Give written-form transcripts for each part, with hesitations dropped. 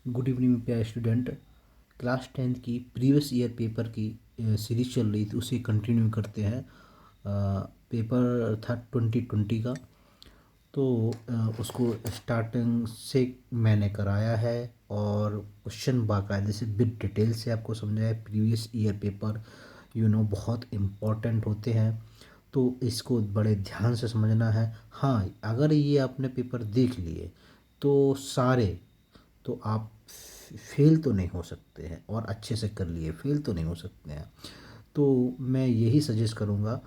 Good evening प्यारे student. Class 10th की previous year paper की सीरीज चल रही थी, उसे कंटिन्यू करते हैं। पेपर था 2020 का, तो उसको स्टार्टिंग से मैंने कराया है और क्वेश्चन बाकायदे से विद डिटेल से आपको समझाया है। प्रीवियस ईयर पेपर बहुत इम्पोर्टेंट होते हैं, तो इसको बड़े ध्यान से समझना है। हाँ, अगर ये आपने पेपर देख लिए तो आप फेल तो नहीं हो सकते हैं, और अच्छे से कर लिए फेल तो नहीं हो सकते हैं। तो मैं यही सजेस्ट करूँगा,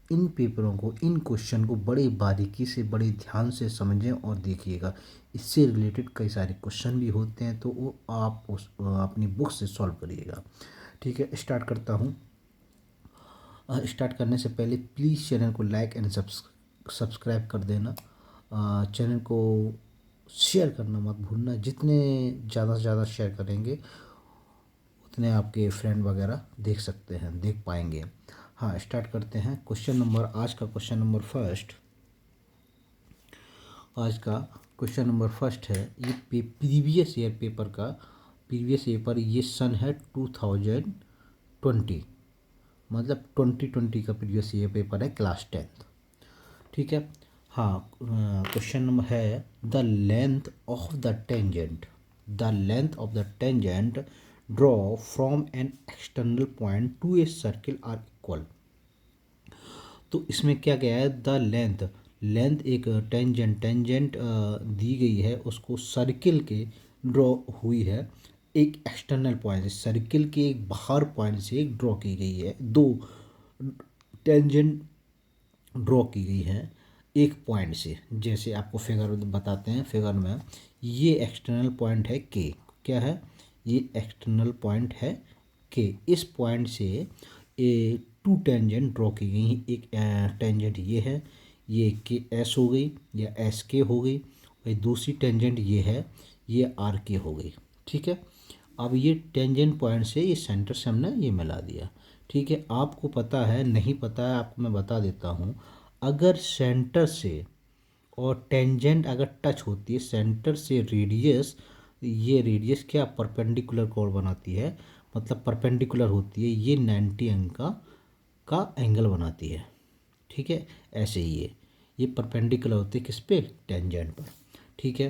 इन पेपरों को, इन क्वेश्चन को बड़ी बारीकी से, बड़े ध्यान से समझें और देखिएगा। इससे रिलेटेड कई सारे क्वेश्चन भी होते हैं, तो वो आप अपनी बुक से सॉल्व करिएगा। ठीक है, स्टार्ट करता हूँ। स्टार्ट करने से पहले प्लीज़ चैनल को लाइक एंड सब्सक्राइब कर देना। चैनल को शेयर करना मत भूलना। जितने ज़्यादा से ज़्यादा शेयर करेंगे उतने आपके फ्रेंड वगैरह देख सकते हैं, देख पाएंगे। हाँ, स्टार्ट करते हैं। आज का क्वेश्चन नंबर फर्स्ट। आज का क्वेश्चन नंबर फर्स्ट है, ये प्रीवियस ईयर पेपर का प्रीवियस ईयर पर, ये सन है 2020, मतलब 2020 का प्रीवियस ईयर पेपर है क्लास 10th। ठीक है। हाँ, क्वेश्चन नंबर है, the length of the tangent draw from an external point to a circle are equal. तो इसमें क्या क्या है, द लेंथ एक टेंजेंट दी गई है, उसको सर्किल के ड्रॉ हुई है एक एक्सटर्नल पॉइंट से, सर्किल के एक बाहर पॉइंट से एक ड्रॉ की गई है। दो टेंजेंट ड्रॉ की गई है एक पॉइंट से। जैसे आपको फिगर बताते हैं, फिगर में ये एक्सटर्नल पॉइंट है के। क्या है ये? एक्सटर्नल पॉइंट है के। इस पॉइंट से ए टू टेंजेंट ड्रॉ की गई हैं। एक टेंजेंट ये है, ये के एस हो गई या एस के हो गई, और दूसरी टेंजेंट ये है, ये आर के हो गई। ठीक है। अब ये टेंजेंट पॉइंट से ये सेंटर से हमने ये मिला दिया। ठीक है। आपको पता है, नहीं पता है आपको मैं बता देता हूँ। अगर सेंटर से और टेंजेंट अगर टच होती है, सेंटर से रेडियस, ये रेडियस क्या परपेंडिकुलर कोण बनाती है, मतलब परपेंडिकुलर होती है, ये 90 अंक का एंगल बनाती है। ठीक है। ऐसे ही ये परपेंडिकुलर होती है किस पे? टेंजेंट पर। ठीक है।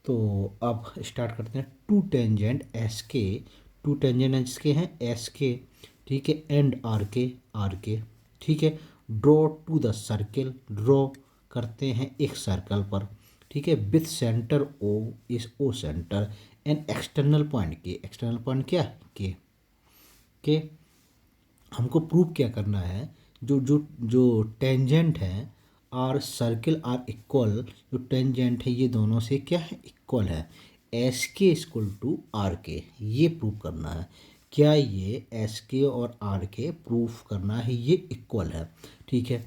तो अब स्टार्ट करते हैं। टू टेंजेंट एस के हैं, एस के। ठीक है। एंड आर के। ठीक है। Draw two the circle, draw करते हैं एक सर्कल पर। ठीक है। विथ सेंटर ओ, इस ओ सेंटर एंड एक्सटर्नल पॉइंट के। एक्सटर्नल पॉइंट क्या? के हमको प्रूव क्या करना है, जो जो जो टेंजेंट है और सर्किल आर इक्वल, जो टेंजेंट है ये दोनों से क्या है? इक्वल है। एस के इक्वल टू आर के, ये प्रूव करना है। क्या ये एस के और आर के प्रूफ करना है, ये इक्वल है। ठीक है।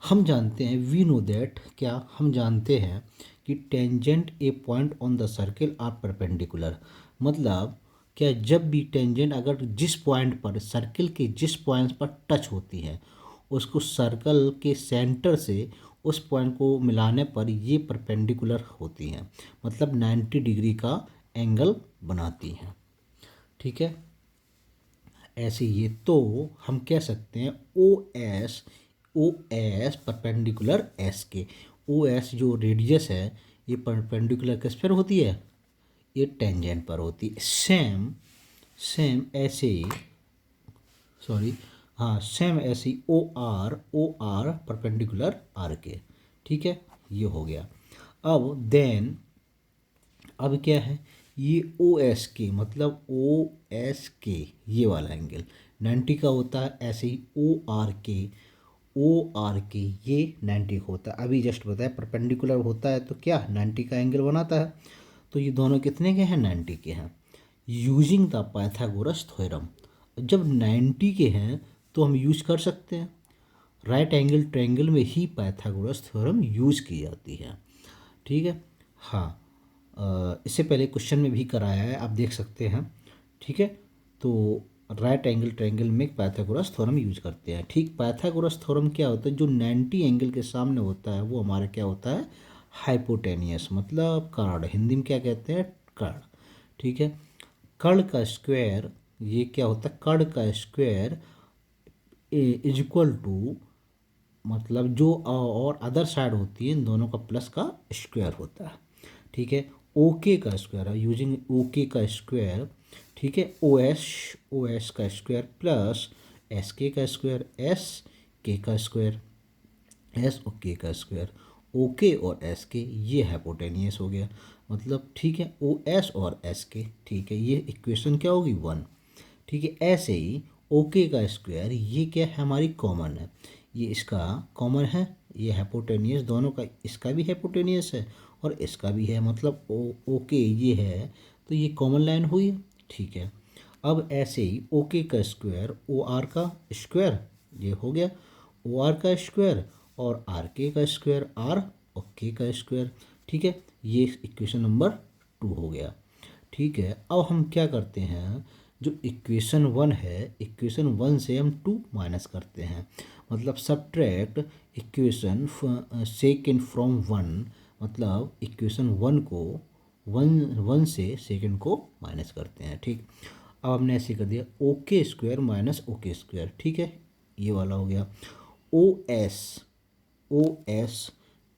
हम जानते हैं, वी नो दैट, क्या हम जानते हैं कि tangent a point on the circle are perpendicular. मतलब क्या, जब भी टेंजेंट अगर जिस पॉइंट पर, सर्किल के जिस पॉइंट पर टच होती है, उसको सर्कल के सेंटर से उस पॉइंट को मिलाने पर ये परपेंडिकुलर होती हैं, मतलब 90 डिग्री का एंगल बनाती हैं। ठीक है। ऐसे ये तो हम कह सकते हैं ओ एस परपेंडिकुलर एस के। ओ एस जो रेडियस है, ये परपेंडिकुलर किस पर होती है? ये टेंजेंट पर होती है। सेम ऐसे ही, सॉरी, हाँ, सेम ऐसे ही ओ आर परपेंडिकुलर आर के। ठीक है। ये हो गया। अब क्या है, ये ओ एस के, मतलब ओ एस के ये वाला एंगल 90 का होता है। ऐसे ही ओ आर के ये 90 का होता है। अभी जस्ट बताया परपेंडिकुलर होता है तो क्या 90 का एंगल बनाता है। तो ये दोनों कितने के हैं? 90 के हैं। यूजिंग द पाइथागोरस थ्योरम, जब 90 के हैं तो हम यूज कर सकते हैं। राइट एंगल ट्रायंगल में ही पाइथागोरस थ्योरम यूज की जाती है। ठीक है। हाँ, इससे पहले क्वेश्चन में भी कराया है, आप देख सकते हैं। ठीक है। तो राइट एंगल ट्रायंगल में पाइथागोरस थ्योरम यूज करते हैं। ठीक, पाइथागोरस थ्योरम क्या होता है? जो 90 एंगल के सामने होता है वो हमारा क्या होता है? हाइपोटेनियस, मतलब कर्ण। हिंदी में क्या कहते हैं? कर्ण। ठीक है। कर्ण का स्क्वायर, ये क्या होता है, कर्ण का स्क्वायर इज इक्वल टू, मतलब जो और अदर साइड होती है इन दोनों का प्लस का स्क्वायर होता है। ठीक है। ओके का स्क्वायर है, यूजिंग ओके का स्क्वायर, ठीक है, ओ एस का स्क्वायर प्लस एस के का स्क्वायर, एस के का स्क्वायर, एस और के का स्क्वायर, ओ के और एस के, ये हाइपोटेनियस हो गया। मतलब ठीक है, ओ एस और एस के, ठीक है, ये इक्वेशन क्या होगी 1। ठीक है। ऐसे ही ओ के का स्क्वायर, ये क्या है हमारी कॉमन है, ये इसका कॉमन है, ये हाइपोटेनियस दोनों का, इसका भी हाइपोटेनियस है और इसका भी है, मतलब ओ के ये है तो ये कॉमन लाइन हुई। ठीक है। अब ऐसे ही ओ के का स्क्वायर ओ आर का स्क्वायर, ये हो गया ओ आर का स्क्वायर, और आर के का स्क्वायर आर और के का स्क्वायर। ठीक है, ये इक्वेशन नंबर 2 हो गया। ठीक है। अब हम क्या करते हैं, जो इक्वेशन 1 है, इक्वेशन 1 से हम 2 माइनस करते हैं, मतलब सब्ट्रैक्ट इक्वेशन सेकेंड फ्रॉम 1, मतलब इक्वेशन 1 को 1 से सेकेंड को माइनस करते हैं। ठीक। अब हमने ऐसे कर दिया ओ के स्क्वायर माइनस ओ के स्क्वायर, ठीक है, ये वाला हो गया ओ एस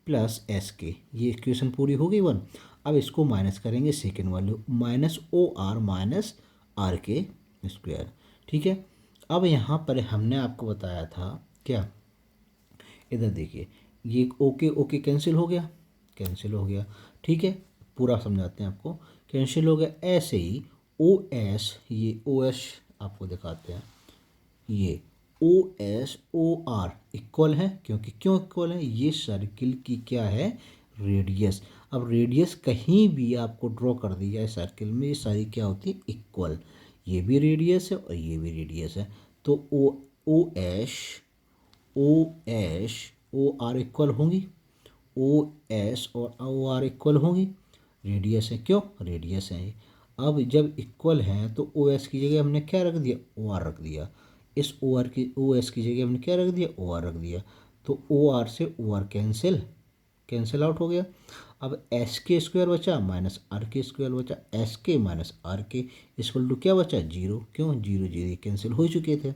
प्लस एस के, ये इक्वेशन पूरी हो गई 1। अब इसको माइनस करेंगे सेकेंड वाले, minus O R minus R के स्क्वायर। ठीक है। अब यहाँ पर हमने आपको बताया था क्या, इधर देखिए, ये ओके ओके कैंसिल हो गया, कैंसिल हो गया। ठीक है, पूरा समझाते हैं आपको, कैंसिल हो गया। ऐसे ही ओ एस, ये ओ एस आपको दिखाते हैं, ये O S O R equal है, क्योंकि क्यों इक्वल है, ये सर्किल की क्या है, रेडियस। अब रेडियस कहीं भी आपको ड्रॉ कर दी जाए सर्किल में, ये सारी क्या होती है, इक्वल, ये भी रेडियस है और ये भी रेडियस है। तो O S O S O R equal होंगी, ओ एस और ओ आर इक्वल होंगी, रेडियस है, क्यों, रेडियस है ये। अब जब इक्वल हैं तो ओ एस की जगह हमने क्या रख दिया, ओ आर रख दिया, इस ओ आर की, ओ एस की जगह हमने क्या रख दिया, ओ आर रख दिया, तो ओ आर से O R cancel, cancel out हो गया। अब एस के स्क्वायर बचा माइनस आर के स्क्वायर बचा, एस के माइनस आर के इक्वल टू क्या बचा, जीरो, क्यों, जीरो जीरो कैंसिल हो चुके थे।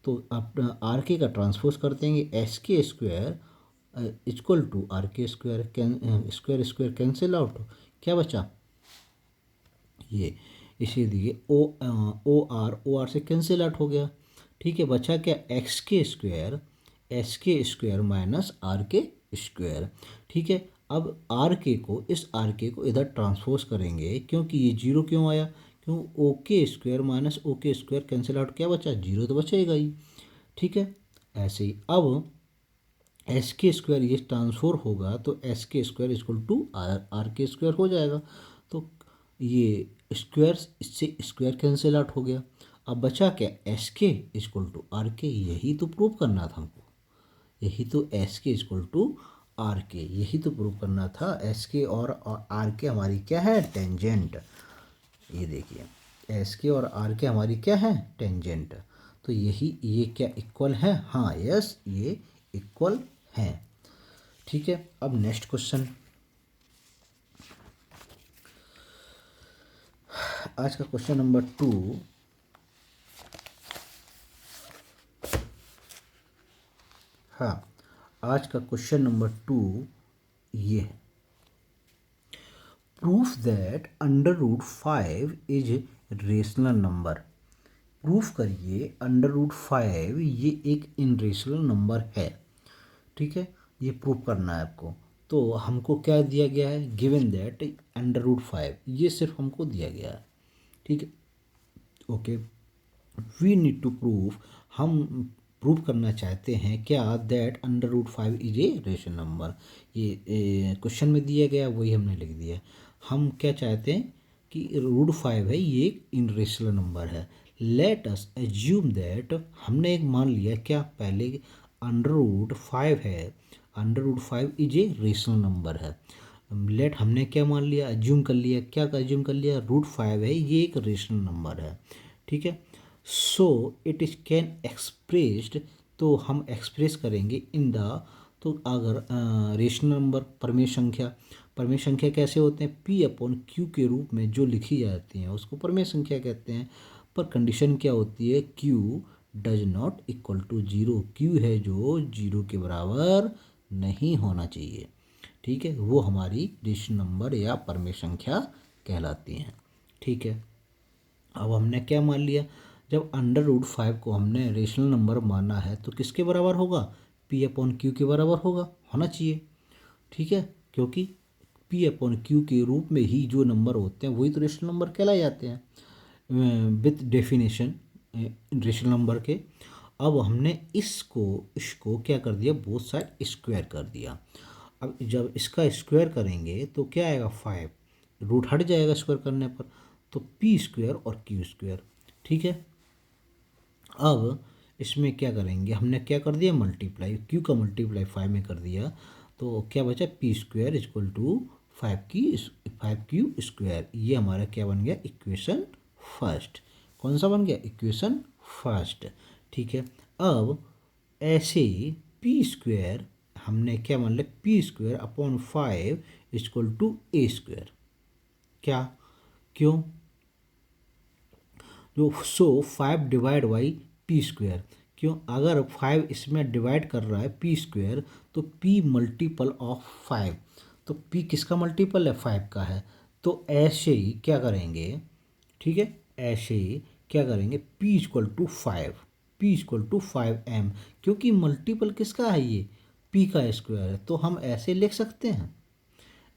तो आप आर के का ट्रांसपोज कर देंगे, एस के स्क्वायर इक्वल टू आर के square, square square cancel out, क्या बचा ये, इसीलिए ओ आर से कैंसिल आउट हो गया। ठीक है, बचा क्या, एक्स के स्क्वायर, एस के स्क्वायर माइनस आर के स्क्वायर। ठीक है। अब आर के को, इस आर के को इधर ट्रांसपोज करेंगे, क्योंकि ये जीरो क्यों आया, क्यों, ओ के स्क्वायर माइनस ओ के स्क्वायर कैंसिल आउट, क्या बचा, जीरो तो बचेगा ही। ठीक है। ऐसे ही अब एस के स्क्वायर ये ट्रांसफर होगा तो एस के स्क्वायर इक्वल टू आर के स्क्वायर हो जाएगा, तो ये स्क्वायर इससे स्क्वायर कैंसिल आउट हो गया। अब बचा क्या, एस के इक्वल टू आर के, यही तो प्रूव करना था हमको, यही तो एस के इक्वल टू आर के, यही तो प्रूव करना था। एस के और आर के हमारी क्या है, टेंजेंट, ये देखिए, एस के और आर के हमारी क्या है, टेंजेंट, तो यही, ये क्या इक्वल है, हाँ यस ये इक्वल है। ठीक है। अब नेक्स्ट क्वेश्चन, आज का क्वेश्चन नंबर 2, हाँ, आज का क्वेश्चन नंबर 2 ये है, proof that under root 5 is rational number. Proof करिए अंडर रूट 5 ये एक इनरेशनल नंबर है। ठीक है, ये प्रूव करना है आपको। तो हमको क्या दिया गया है, गिवन दैट अंडर रूट 5, ये सिर्फ हमको दिया गया है। ठीक है, okay, we need to prove, हम प्रूव करना चाहते हैं क्या, that under root 5 is a rational number. ये क्वेश्चन में दिया गया, वही हमने लिख दिया। हम क्या चाहते हैं कि रूट 5 है, ये एक इनरेशनल नंबर है। लेट अस एज्यूम दैट, हमने एक मान लिया क्या, पहले अंडर रूट 5 है, under root 5 is a rational number है। लेट हमने क्या मान लिया, एज्यूम कर लिया, क्या एज्यूम कर लिया, रूट 5 है, ये एक रेशनल नंबर है। ठीक है, so it is can expressed, तो हम एक्सप्रेस करेंगे इन द, तो अगर रेशनल नंबर, परमेय संख्या, परमेय संख्या कैसे होते हैं, पी अपॉन क्यू के रूप में जो लिखी जाती हैं उसको परमेय संख्या कहते हैं। पर कंडीशन क्या होती है, Q does not equal to zero, Q है जो जीरो के बराबर नहीं होना चाहिए, ठीक है, वो हमारी रेशनल नंबर या परमेय संख्या कहलाती हैं, ठीक है। अब हमने क्या मान लिया, जब अंडर रूट 5 को हमने रेशनल नंबर माना है तो किसके बराबर होगा, पी अपॉन क्यू के बराबर होना चाहिए, ठीक है, क्योंकि पी अपॉन क्यू के रूप में ही जो नंबर होते हैं वही तो रेशनल नंबर कहलाए जाते हैं विथ डेफिनेशन रेशनल नंबर के। अब हमने इसको क्या कर दिया, बोथ साइड स्क्वायर कर दिया। अब जब इसका स्क्वायर करेंगे तो क्या आएगा, 5, रूट हट जाएगा स्क्वायर करने पर, तो पी स्क्वायर और क्यू स्क्वायर, ठीक है। अब इसमें क्या करेंगे, हमने क्या कर दिया, मल्टीप्लाई, क्यू का मल्टीप्लाई 5 में कर दिया, तो क्या बचा, P square equal to 5 Q square. ये हमारा क्या बन गया, इक्वेशन फर्स्ट। कौन सा बन गया, इक्वेशन फर्स्ट, ठीक है। अब ऐसे ही पी स्क्वायर हमने क्या मान लिया, P square upon 5 equal to a square. क्या, क्यों, जो 5 डिवाइड बाई पी स्क्वायर, क्यों, अगर 5 इसमें डिवाइड कर रहा है पी स्क्वायर तो पी मल्टीपल ऑफ 5, तो पी किसका मल्टीपल है, 5 का है। तो ऐसे ही क्या करेंगे, ठीक है, ऐसे ही क्या करेंगे, P equal to 5, P equal to 5m, क्योंकि मल्टीपल किसका है, ये पी का स्क्वायर है, तो हम ऐसे लिख सकते हैं,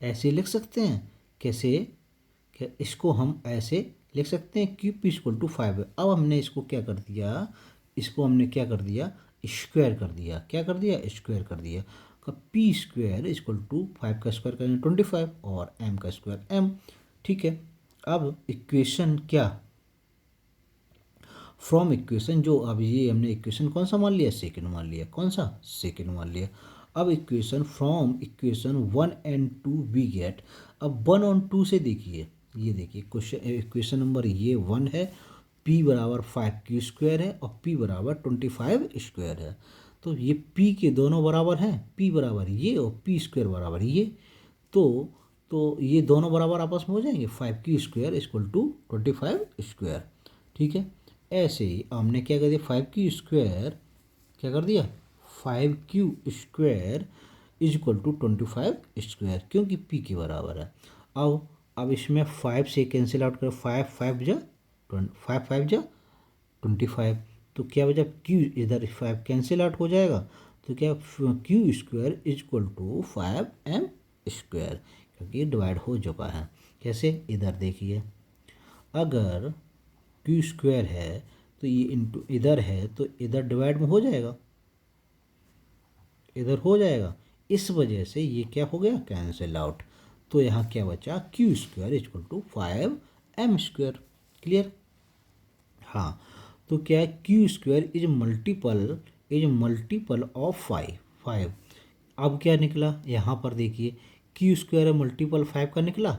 ऐसे लिख सकते हैं, कैसे, क्या इसको हम ऐसे लिख सकते हैं, क्यू पी इक्वल टू 5 है। अब हमने इसको क्या कर दिया, इसको हमने क्या कर दिया, स्क्वायर कर दिया, क्या कर दिया, स्क्वायर कर दिया, पी स्क्वायर इक्वल टू 5 का स्क्वायर करेंगे 25 और m का स्क्वायर m, ठीक है। अब इक्वेशन क्या, फ्रॉम इक्वेशन, जो अब ये हमने इक्वेशन कौन सा मान लिया, सेकंड मान लिया, कौन सा, सेकंड मान लिया। अब equation from equation 1 and 2 we get, अब 1 और 2 से देखिए, ये देखिए क्वेश्चन इक्वेशन नंबर ये 1 है, p बराबर 5 क्यू स्क्वायर है और p बराबर 25 स्क्वायर है, तो ये p के दोनों बराबर हैं, p बराबर ये और p स्क्वायर बराबर ये, तो ये दोनों बराबर आपस में हो जाएंगे, 5 Q square equal to 25 square, ठीक है। ऐसे ही हमने क्या कर दिया, 5 क्यू स्क्वायर, क्या कर दिया, 5 Q square is equal to 25 square, क्योंकि पी के बराबर है। अब इसमें 5 से कैंसिल आउट करो, 5 5 जा तो क्या बचा, क्यू इधर 5 कैंसिल आउट हो जाएगा, तो क्या, Q square is equal to 5m square, क्योंकि डिवाइड हो चुका है। कैसे, इधर देखिए, अगर क्यू स्क्वायर है तो ये इंटू इधर है तो इधर डिवाइड में हो जाएगा, इधर हो जाएगा, इस वजह से ये क्या हो गया, कैंसिल आउट, तो यहाँ क्या बचा, Q square equal to 5m square, clear. हाँ, तो क्या है, Q square is multiple of 5। अब क्या निकला, यहाँ पर देखिए, क्यू स्क्वायर मल्टीपल 5 का निकला,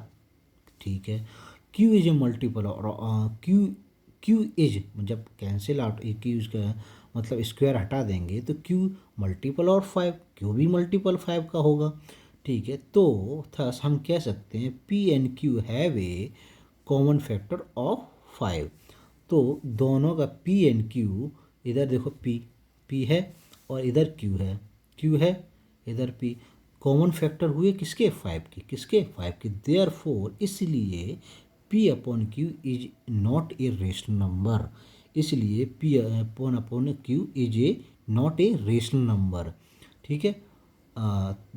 ठीक है। क्यू इज ए मल्टीपल और क्यू इज, जब कैंसिल आउट क्यू का मतलब स्क्वायर हटा देंगे तो क्यू मल्टीपल और 5, क्यू भी मल्टीपल 5 का होगा, ठीक है। तो थस हम कह सकते हैं P and Q have a common factor of 5, तो दोनों का पी एंड क्यू, इधर देखो पी है और इधर क्यू है इधर पी, कॉमन फैक्टर हुए किसके, 5 के, किसके, 5 के, देयरफॉर इसलिए P upon Q is not a rational number, इसलिए P upon Q is a not a rational number, ठीक है।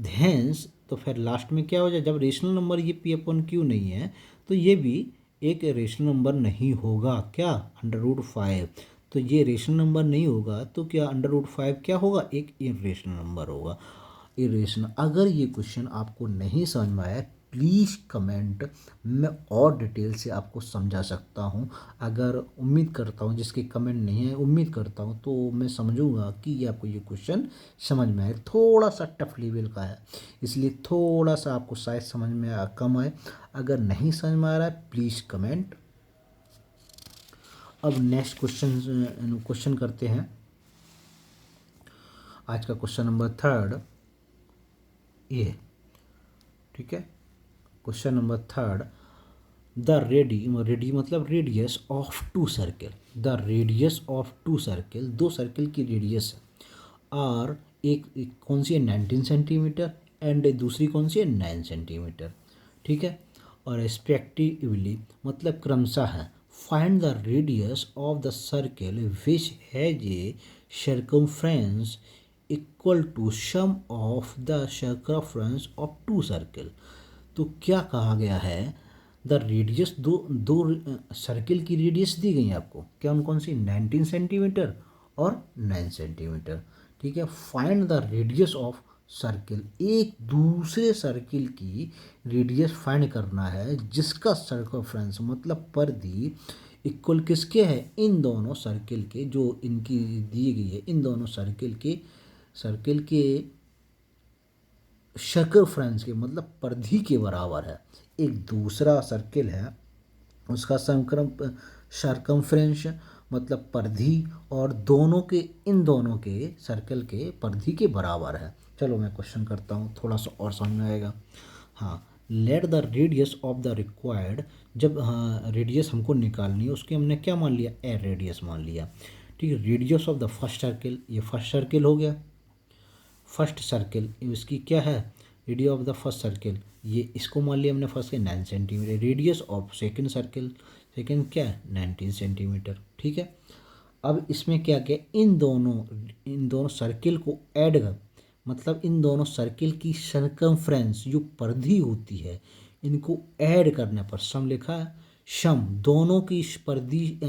हैंस, तो फिर लास्ट में क्या हो जाए, जब रेशनल नंबर ये पी अपॉन क्यू नहीं है तो ये भी एक रेशनल नंबर नहीं होगा, क्या, अंडर रूट 5, तो ये रेशनल नंबर नहीं होगा तो क्या अंडर रूट 5 क्या होगा, एक इरेशनल नंबर होगा, इरेशनल। अगर ये क्वेश्चन आपको नहीं समझ में आया प्लीज़ कमेंट, मैं और डिटेल से आपको समझा सकता हूँ। अगर उम्मीद करता हूँ जिसके कमेंट नहीं है, उम्मीद करता हूँ तो मैं समझूंगा कि ये आपको ये क्वेश्चन समझ में आए, थोड़ा सा टफ लेवल का है इसलिए थोड़ा सा आपको शायद समझ में कम आए। अगर नहीं समझ में आ रहा है प्लीज़ कमेंट। अब नेक्स्ट क्वेश्चन करते हैं। आज का क्वेश्चन नंबर 3 ये, ठीक है। Question number third, the ready मतलब radius of two circle, the radius of two circle, दो सर्किल की रेडियस आर, एक कौन सी है 19 सेंटीमीटर एंड दूसरी कौन सी है 9 सेंटीमीटर, ठीक है। और रेस्पेक्टिवली मतलब क्रमशः है, find the radius of the circle which has a circumference equal to sum of the circumference of two circle. तो क्या कहा गया है, द रेडियस, दो दो सर्किल की रेडियस दी गई है आपको, क्या कौन सी 19 सेंटीमीटर और 9 सेंटीमीटर, ठीक है। Find the radius of circle, एक दूसरे सर्किल की रेडियस फाइंड करना है जिसका सर्कमफ्रेंस मतलब परिधि इक्वल किसके है, इन दोनों सर्किल के, जो इनकी दी गई है इन दोनों सर्किल के सर्कमफ्रेंस के मतलब परिधि के बराबर है। एक दूसरा सर्किल है उसका सर्कमफ्रेंस मतलब परिधि और दोनों के, इन दोनों के सर्कल के परिधि के बराबर है। चलो मैं क्वेश्चन करता हूँ, थोड़ा सा और समझ में आएगा। हाँ, let the radius of the required, जब हाँ रेडियस हमको निकालनी है उसकी हमने क्या मान लिया, ए रेडियस मान लिया, ठीक है। Radius of the first circle, ये फर्स्ट सर्किल हो गया, फर्स्ट सर्किल इसकी क्या है, radius of the first circle, ये इसको मान लिया हमने फर्स्ट के 9 centimetre, radius of second circle, second क्या है 19 सेंटीमीटर, ठीक है। अब इसमें क्या किया, इन दोनों सर्किल को ऐड कर, मतलब इन दोनों सर्किल की सर्कमफ्रेंस जो परिधि होती है इनको ऐड करने पर, सम लिखा है, सम दोनों की परिधि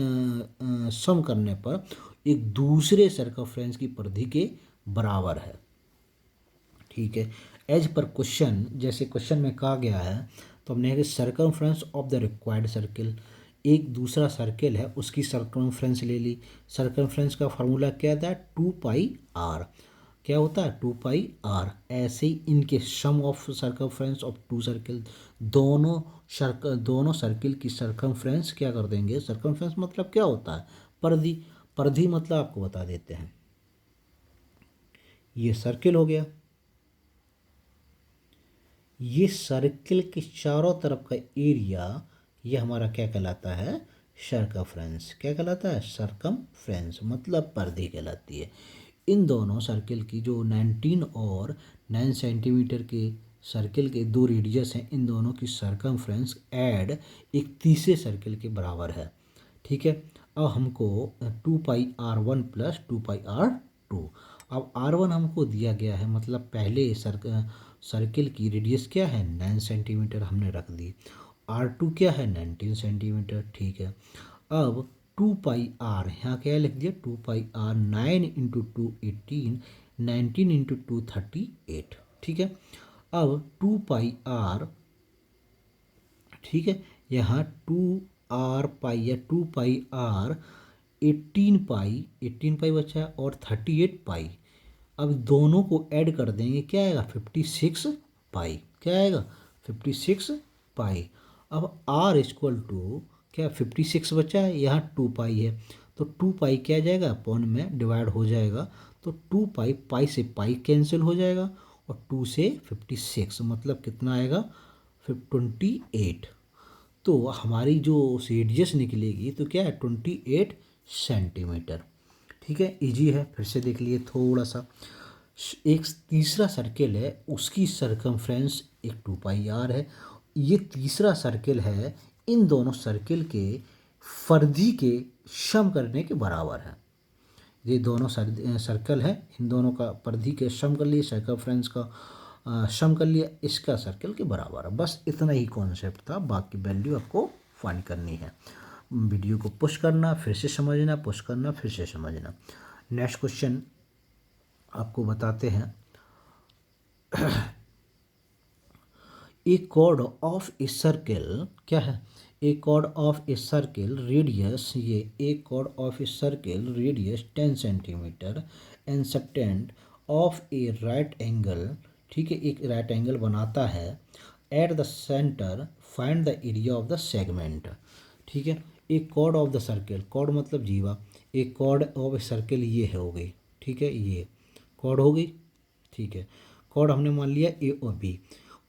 सम करने पर एक दूसरे सर्कमफ्रेंस की परिधि के बराबर है, ठीक है। एज पर क्वेश्चन, जैसे क्वेश्चन में कहा गया है, तो हमने circumference of the required circle, एक दूसरा सर्किल है उसकी सर्कमफ्रेंस ले ली। सर्कमफ्रेंस का फार्मूला क्या था, 2πr, क्या होता है 2πr। ऐसे ही इनके sum of circumference of two circle, दोनों सर्किल की सर्कमफ्रेंस क्या कर देंगे, सर्कमफ्रेंस मतलब क्या होता है, परिधि, परिधि मतलब आपको बता देते हैं, ये सर्किल हो गया, ये सर्किल के चारों तरफ का एरिया, ये हमारा क्या कहलाता है, सर्कमफ्रेंस, क्या कहलाता है, सर्कमफ्रेंस मतलब परिधि कहलाती है। इन दोनों सर्किल की जो 19 और 9 सेंटीमीटर के सर्किल के दो रेडियस हैं, इन दोनों की सर्कमफ्रेंस ऐड एक तीसरे सर्किल के बराबर है, ठीक है। अब हमको 2πr1 प्लस 2πr2, अब r1 हमको दिया गया है, मतलब पहले सर्किल की रेडियस क्या है 9 सेंटीमीटर हमने रख दी, r2 क्या है 19 सेंटीमीटर, ठीक है। अब 2πr यहाँ क्या लिख दिया, 2πr, 9 इंटू 2 18, 19 इंटू 2 38, ठीक है। अब 2πr, ठीक है, यहाँ 2r पाई या 2πr 18 पाई बचा और 38 पाई, अब दोनों को ऐड कर देंगे, क्या आएगा 56 पाई, क्या आएगा 56 पाई। अब r इक्वल टू क्या 56 बचा है, यहाँ 2 पाई है, तो 2 पाई क्या आ जाएगा, अपॉन में डिवाइड हो जाएगा, तो 2 पाई, पाई से पाई कैंसिल हो जाएगा और 2 से 56 मतलब कितना आएगा 28। तो हमारी जो रेडियस निकलेगी तो क्या है 28 सेंटीमीटर, ठीक है। इजी है, फिर से देख लिए थोड़ा सा। एक तीसरा सर्किल है उसकी सर्कमफ्रेंस एक 2πr है, ये तीसरा सर्किल है इन दोनों सर्किल के परिधि के सम करने के बराबर है। ये दोनों सर्कल है, इन दोनों का परिधि के सम कर लिए, सर्कमफ्रेंस का सम कर लिया, इसका सर्कल के बराबर है। बस इतना ही कॉन्सेप्ट था, बाकी वैल्यू आपको फाइंड करनी है। वीडियो को पुश करना, फिर से समझना, पुश करना, फिर से समझना। नेक्स्ट क्वेश्चन आपको बताते हैं। A chord of a circle, क्या है, a chord of a circle radius, ये a chord of a circle radius 10 centimetre and subtends of a right angle, ठीक है, एक राइट एंगल बनाता है, at the centre find the area of the segment, ठीक है। एक chord of the circle, chord मतलब जीवा, एक कॉर्ड ऑफ ए सर्किल ये है हो गई, ठीक है, ये कॉर्ड हो गई, ठीक है। कॉर्ड हमने मान लिया ए और बी,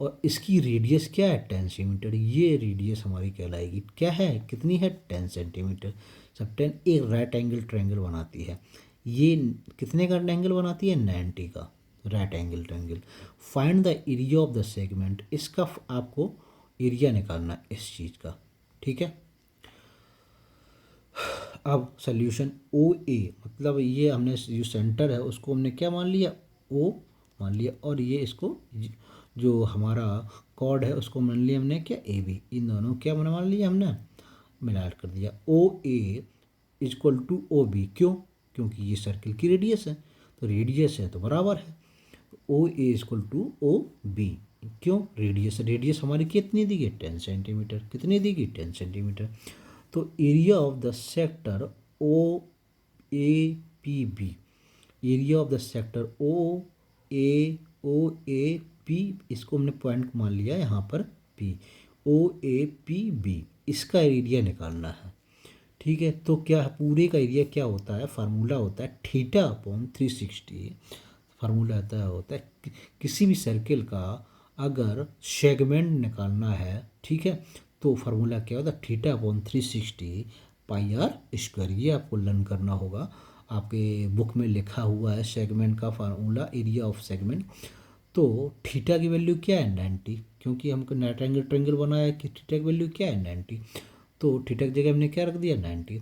और इसकी रेडियस क्या है 10 सेंटीमीटर, ये रेडियस हमारी कहलाएगी क्या है, कितनी है 10 सेंटीमीटर। सब 10 एक राइट एंगल ट्रायंगल बनाती है। ये कितने का एंगल बनाती है 90 का right angle triangle. Find the area of the segment, इसका आपको एरिया निकालना है इस चीज़ का, ठीक है। अब सोल्यूशन ओ ए, मतलब ये हमने जो सेंटर है उसको हमने क्या मान लिया ओ मान लिया, और ये इसको जो हमारा कॉर्ड है उसको मान लिया हमने क्या ए बी, इन दोनों क्या मान लिया हमने मिला कर दिया। ओ ए इजक्वल टू ओ बी, क्यों, क्योंकि ये सर्किल की रेडियस है, तो रेडियस है तो बराबर है। ओ ए इजक्वल टू ओ बी, क्यों, रेडियस हमारी कितनी दी गई 10 सेंटीमीटर, कितनी दी गई 10 सेंटीमीटर। तो area of the sector O A P B, area of the sector O A P, इसको हमने पॉइंट मान लिया यहाँ पर P, O A P B, इसका एरिया निकालना है, ठीक है। तो क्या पूरे का एरिया क्या होता है, फार्मूला होता है थीटा अपॉन 360, फार्मूला होता है किसी भी सर्किल का अगर सेगमेंट निकालना है, ठीक है, तो फार्मूला क्या होता है theta upon 360 pi R square. ये आपको लर्न करना होगा, आपके बुक में लिखा हुआ है सेगमेंट का फार्मूला, एरिया ऑफ सेगमेंट। तो थीटा की वैल्यू क्या है 90, क्योंकि हमको नाइट एंगल ट्रायंगल बनाया है कि थीटा की वैल्यू क्या है 90, तो थीटा की जगह हमने क्या रख दिया 90,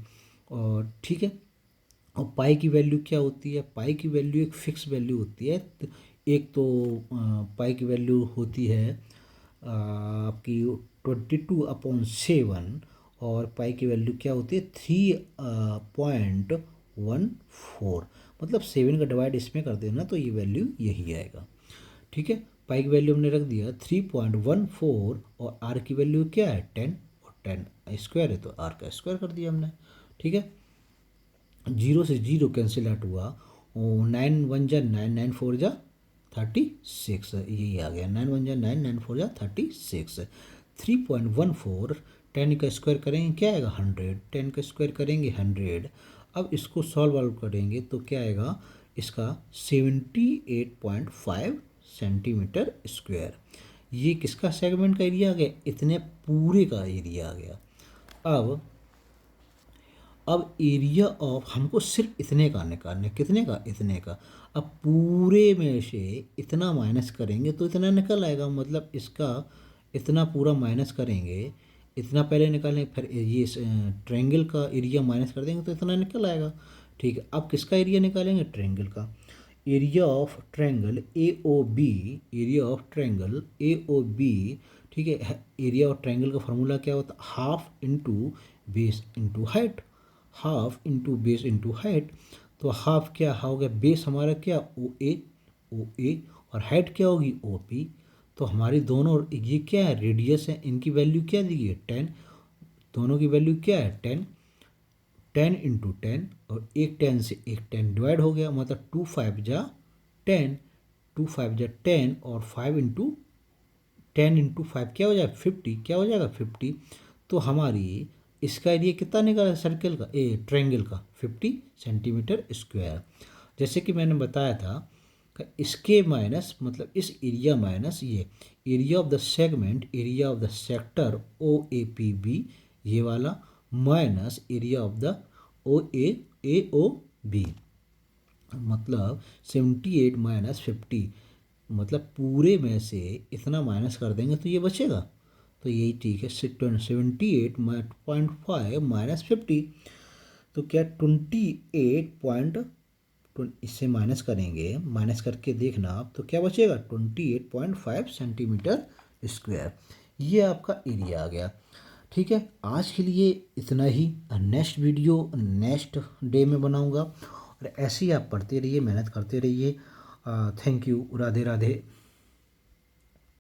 और ठीक है। और पाई की वैल्यू क्या होती है, पाई की वैल्यू एक फिक्स वैल्यू होती है। एक तो पाई की वैल्यू होती है आपकी 22/7, और पाई की वैल्यू क्या होती है 3.14, मतलब 7 का डिवाइड इसमें कर देना तो ये वैल्यू यही आएगा, ठीक है। पाई की वैल्यू हमने रख दिया 3.14, और आर की वैल्यू क्या है 10, और 10 स्क्वायर है तो आर का स्क्वायर कर दिया हमने, ठीक है। 0 से 0 कैंसिल आउट हुआ, और 9 1 जा 9, 9 4 जा 36, यही आ गया 9 1 जा 9, 9 4 जा 36। 3.14, 10 का स्क्वायर करेंगे क्या आएगा 100, 10 का स्क्वायर करेंगे 100। अब इसको सॉल्व करेंगे तो क्या आएगा इसका 78.5 सेंटीमीटर स्क्वायर। ये किसका सेगमेंट का एरिया आ गया, इतने पूरे का एरिया आ गया। अब एरिया ऑफ हमको सिर्फ इतने का निकालना है, कितने का, इतने का। अब पूरे में से इतना माइनस करेंगे तो इतना निकल आएगा, मतलब इसका इतना पूरा माइनस करेंगे, इतना पहले निकालें, फिर ये ट्रायंगल का एरिया माइनस कर देंगे तो इतना निकल आएगा, ठीक है। अब किसका एरिया निकालेंगे, ट्रायंगल का। Area of triangle A O B, area of triangle A O B, ठीक है। एरिया ऑफ ट्रायंगल का फार्मूला क्या होता है, half into base into height, half into base into height. तो हाफ क्या हो गया, बेस हमारा क्या ओ ए, और हाइट क्या होगी ओ पी। तो हमारी दोनों ये क्या है रेडियस है, इनकी वैल्यू क्या दी है 10, दोनों की वैल्यू क्या है 10, 10 इंटू 10, और एक 10 से एक 10 डिवाइड हो गया, मतलब 2 5 जा 10, 2 5 जा 10, और 5 इंटू 10 इंटू 5 क्या हो जाएगा 50, क्या हो जाएगा 50। तो हमारी इसका एरिया कितना निकला सर्कल का, ट्रायंगल का 50 सेंटीमीटर स्क्वायर। जैसे कि मैंने बताया था कि इसके माइनस मतलब इस एरिया माइनस ये area of the segment, area of the sector O A P B, ये वाला minus area of the A O B, मतलब 78 माइनस 50, मतलब पूरे में से इतना माइनस कर देंगे तो ये बचेगा, तो यही ठीक है 78.5 माइनस 50, तो क्या 28 इससे माइनस करेंगे, माइनस करके देखना आप तो क्या बचेगा 28.5 सेंटीमीटर स्क्वायर। ये आपका एरिया आ गया, ठीक है। आज के लिए इतना ही, नेक्स्ट वीडियो नेक्स्ट डे में बनाऊंगा, और ऐसे ही आप पढ़ते रहिए, मेहनत करते रहिए। Thank you, Radhe Radhe.